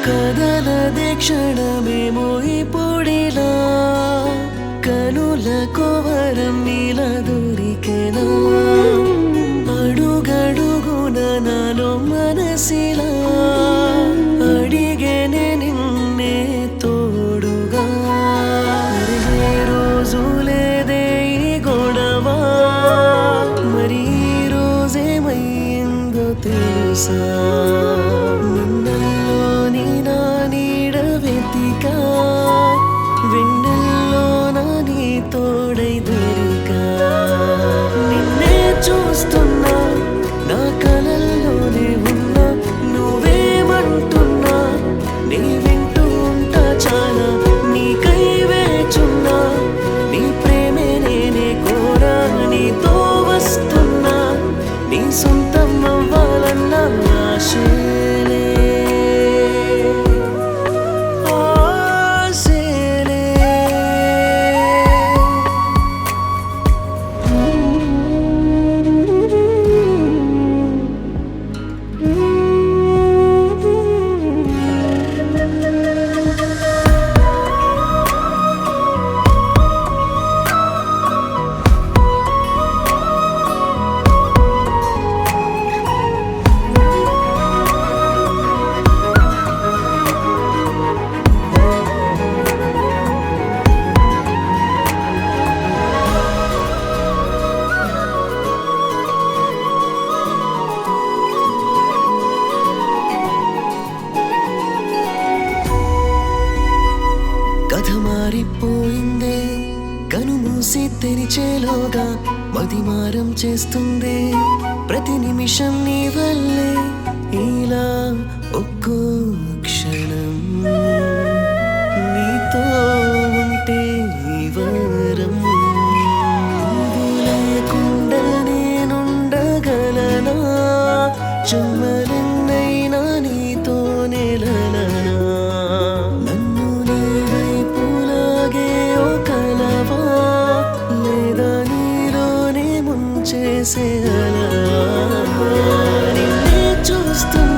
కదలదే క్షణమేమో ఇప్పుడిలా కనుల కోవరం నీలా దొరికెనా అడుగడుగున నాలో మనసిలా అడిగేనే నిన్నే తోడుగా ఏ రోజు లేదే ఈ గొడవ మరి ఈ రోజేమైందో తెలుసా నిన్నల్లోని నా నీడ వెతికా వెన్నెల్లో నా నీ తోడై దొరికా నిన్నే చూస్తున్నా నా కలల్లోనే ఉన్నా నువ్వేమంటున్నా నీ వింటూ ఉంటా చాలా నీకై వేచున్నా నీ ప్రేమే నేనే కోరా నీతో వస్తున్నా నీ సొంతం అవ్వాలన్న ఆశలే ఆశలే కథ మారిపోయిందే కనుమూసి తెరిచేలోగా మదిమారం చేస్తుంది ప్రతి నిమిషం నీ వల్లే ఇలా ఒక్కో క్షణం నీతో ఉంటే ఈ వరం నువ్వు లేకుండా నేనుండగలనా జన్మలెన్నైనా నీతో నెలలనా నన్ను నీ వైపులాగే ఓ కలవా లేదా నీలోనే ముంచేసే అలా నిన్నే చూస్తున్నా